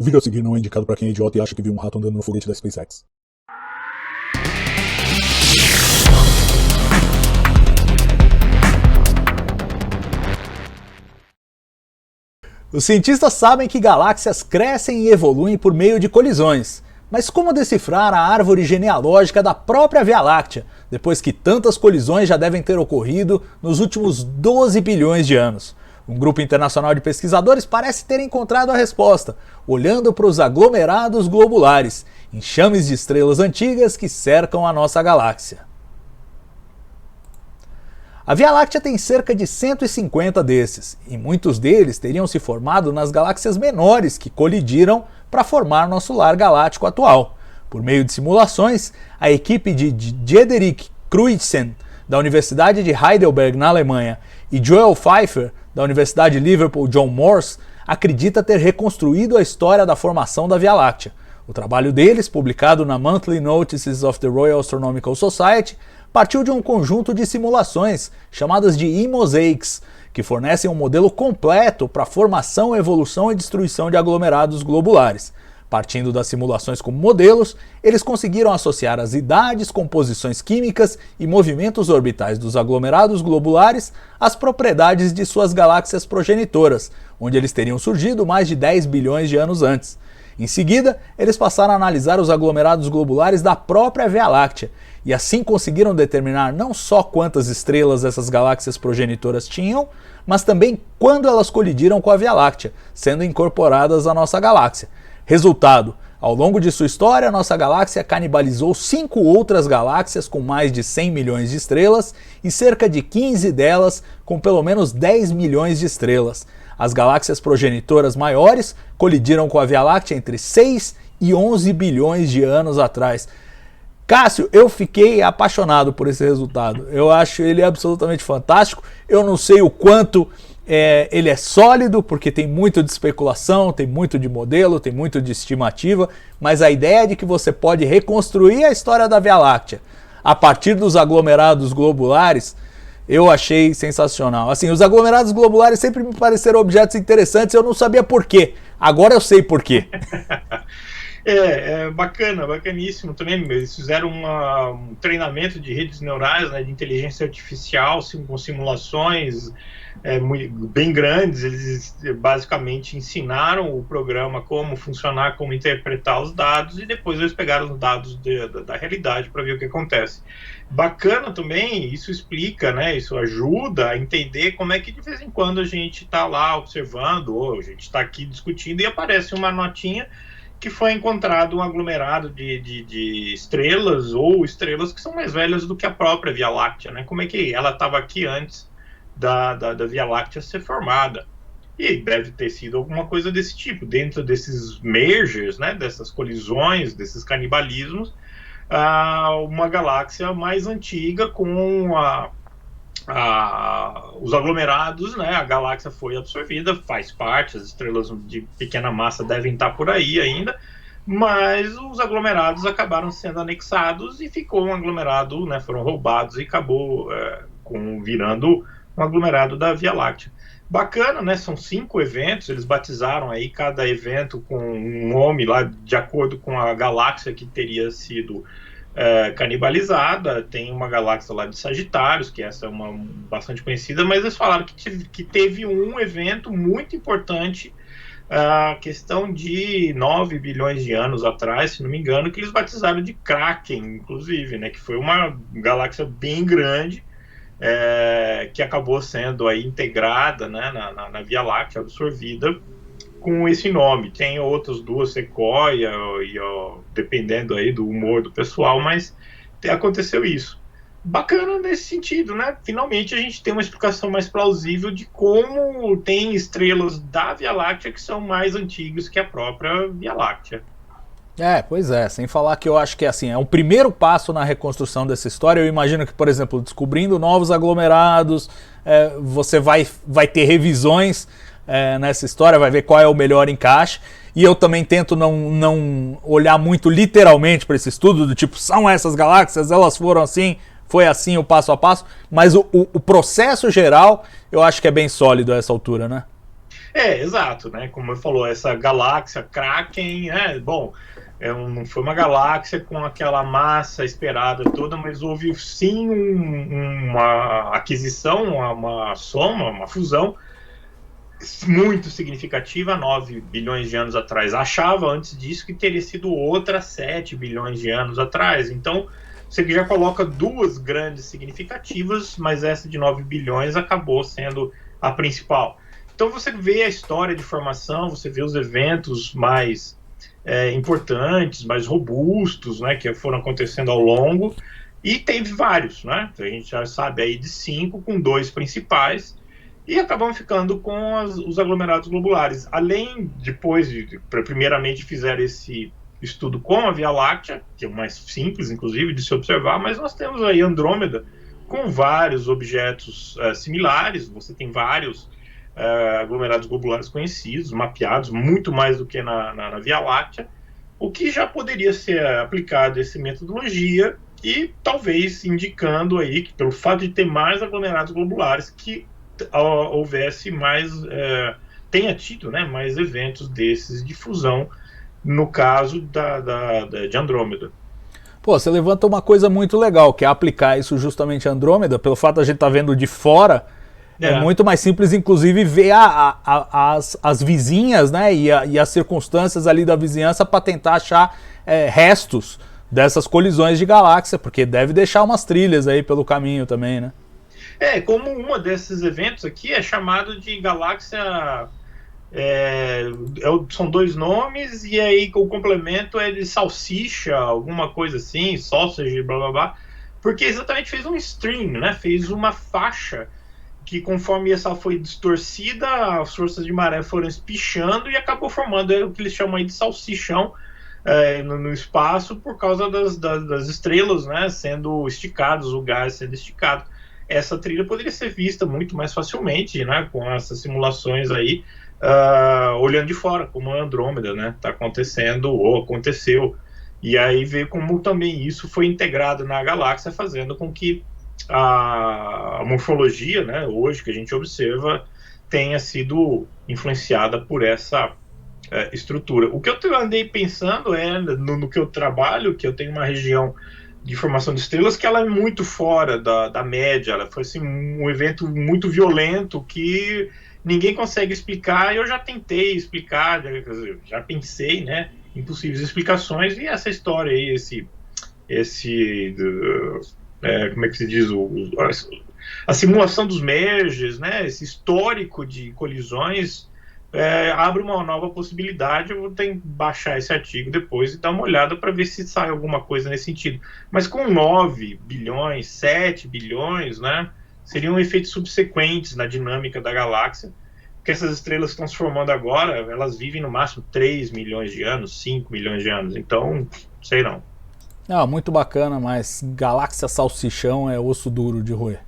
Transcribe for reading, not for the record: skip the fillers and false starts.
O vídeo a seguir não é indicado para quem é idiota e acha que viu um rato andando no foguete da SpaceX. Os cientistas sabem que galáxias crescem e evoluem por meio de colisões. Mas como decifrar a árvore genealógica da própria Via Láctea, depois que tantas colisões já devem ter ocorrido nos últimos 12 bilhões de anos? Um grupo internacional de pesquisadores parece ter encontrado a resposta, olhando para os aglomerados globulares, enxames de estrelas antigas que cercam a nossa galáxia. A Via Láctea tem cerca de 150 desses, e muitos deles teriam se formado nas galáxias menores que colidiram para formar nosso lar galáctico atual. Por meio de simulações, a equipe de Diederik Cruijsen, da Universidade de Heidelberg, na Alemanha, e Joel Pfeiffer, da Universidade Liverpool John Moores, acredita ter reconstruído a história da formação da Via Láctea. O trabalho deles, publicado na Monthly Notices of the Royal Astronomical Society, partiu de um conjunto de simulações chamadas de E-mosaics, que fornecem um modelo completo para a formação, evolução e destruição de aglomerados globulares. Partindo das simulações como modelos, eles conseguiram associar as idades, composições químicas e movimentos orbitais dos aglomerados globulares às propriedades de suas galáxias progenitoras, onde eles teriam surgido mais de 10 bilhões de anos antes. Em seguida, eles passaram a analisar os aglomerados globulares da própria Via Láctea, e assim conseguiram determinar não só quantas estrelas essas galáxias progenitoras tinham, mas também quando elas colidiram com a Via Láctea, sendo incorporadas à nossa galáxia. Resultado: ao longo de sua história, nossa galáxia canibalizou 5 outras galáxias com mais de 100 milhões de estrelas e cerca de 15 delas com pelo menos 10 milhões de estrelas. As galáxias progenitoras maiores colidiram com a Via Láctea entre 6 e 11 bilhões de anos atrás. Cássio, eu fiquei apaixonado por esse resultado. Eu acho ele absolutamente fantástico. Eu não sei o quanto ele é sólido, porque tem muito de especulação, tem muito de modelo, tem muito de estimativa, mas a ideia de que você pode reconstruir a história da Via Láctea a partir dos aglomerados globulares, eu achei sensacional. Assim, os aglomerados globulares sempre me pareceram objetos interessantes, eu não sabia por quê. Agora eu sei por quê. Bacana, bacaníssimo também. Eles fizeram um treinamento de redes neurais, né, de inteligência artificial, com simulações bem grandes. Eles basicamente ensinaram o programa como funcionar, como interpretar os dados, e depois eles pegaram os dados da realidade para ver o que acontece. Bacana também, isso explica, né, isso ajuda a entender como é que de vez em quando a gente está lá observando, ou a gente está aqui discutindo e aparece uma notinha que foi encontrado um aglomerado de estrelas, ou estrelas que são mais velhas do que a própria Via Láctea, né? Como é que ela estava aqui antes da Via Láctea ser formada? E deve ter sido alguma coisa desse tipo, dentro desses mergers, né? Dessas colisões, desses canibalismos, uma galáxia mais antiga com os aglomerados, né? A galáxia foi absorvida, faz parte, as estrelas de pequena massa devem estar por aí ainda, mas os aglomerados acabaram sendo anexados e ficou um aglomerado, né? Foram roubados e acabou virando um aglomerado da Via Láctea. Bacana, né? São 5 eventos, eles batizaram aí cada evento com um nome lá de acordo com a galáxia que teria sido canibalizada. Tem uma galáxia lá de Sagitários, que essa é uma bastante conhecida, mas eles falaram que teve um evento muito importante, a questão de 9 bilhões de anos atrás, se não me engano, que eles batizaram de Kraken, inclusive, né, que foi uma galáxia bem grande, que acabou sendo aí integrada, né, na Via Láctea, absorvida com esse nome. Tem outras duas, Sequoia, dependendo aí do humor do pessoal, mas aconteceu isso. Bacana nesse sentido, né? Finalmente a gente tem uma explicação mais plausível de como tem estrelas da Via Láctea que são mais antigas que a própria Via Láctea. Pois é, sem falar que eu acho que assim, é um primeiro passo na reconstrução dessa história. Eu imagino que, por exemplo, descobrindo novos aglomerados, você vai ter revisões nessa história, vai ver qual é o melhor encaixe. E eu também tento não olhar muito literalmente para esse estudo, do tipo, são essas galáxias, elas foram assim, foi assim o passo a passo, mas o processo geral eu acho que é bem sólido a essa altura, né? Exato, né? Como eu falou, essa galáxia Kraken, bom, não foi uma galáxia com aquela massa esperada toda, mas houve sim uma aquisição, uma soma, uma fusão muito significativa 9 bilhões de anos atrás. Achava antes disso que teria sido outra 7 bilhões de anos atrás. Então, você já coloca duas grandes significativas, mas essa de 9 bilhões acabou sendo a principal. Então você vê a história de formação, você vê os eventos mais importantes, mais robustos, né, que foram acontecendo ao longo, e teve vários, né? A gente já sabe aí de 5, com 2 principais, e acabam ficando com os aglomerados globulares. Além, depois, primeiramente fizeram esse estudo com a Via Láctea, que é o mais simples, inclusive, de se observar, mas nós temos aí Andrômeda, com vários objetos similares. Você tem vários aglomerados globulares conhecidos, mapeados, muito mais do que na Via Láctea, o que já poderia ser aplicado essa metodologia e talvez indicando aí que, pelo fato de ter mais aglomerados globulares, que houvesse mais, tenha tido, né, mais eventos desses de fusão, no caso de Andrômeda. Pô, você levanta uma coisa muito legal, que é aplicar isso justamente a Andrômeda, pelo fato de a gente estar vendo de fora, é muito mais simples, inclusive, ver as vizinhas, né, e as circunstâncias ali da vizinhança para tentar achar restos dessas colisões de galáxia, porque deve deixar umas trilhas aí pelo caminho também, né? Como uma desses eventos aqui é chamado de galáxia... são 2 nomes, e aí o complemento é de salsicha, alguma coisa assim, sausage, blá blá blá, porque exatamente fez um stream, né? Fez uma faixa que, conforme essa foi distorcida, as forças de maré foram espichando e acabou formando o que eles chamam aí de salsichão no espaço, por causa das estrelas, né, sendo esticados, o gás sendo esticado. Essa trilha poderia ser vista muito mais facilmente, né, com essas simulações aí, olhando de fora, como a Andrômeda, né, está acontecendo ou aconteceu. E aí ver como também isso foi integrado na galáxia, fazendo com que a morfologia, né, hoje que a gente observa, tenha sido influenciada por essa estrutura. O que eu andei pensando no que eu trabalho, que eu tenho uma região de formação de estrelas que ela é muito fora da média, ela foi assim, um evento muito violento que ninguém consegue explicar. Eu já tentei explicar, já pensei, né, em possíveis explicações, e essa história aí, como é que se diz, a simulação dos merges, né, esse histórico de colisões, abre uma nova possibilidade. Eu vou ter que baixar esse artigo depois e dar uma olhada para ver se sai alguma coisa nesse sentido. Mas com 9 bilhões, 7 bilhões, né, seriam efeitos subsequentes na dinâmica da galáxia, porque essas estrelas que estão se formando agora, elas vivem no máximo 3 milhões de anos, 5 milhões de anos, então, sei não. Muito bacana, mas galáxia salsichão é osso duro de roer.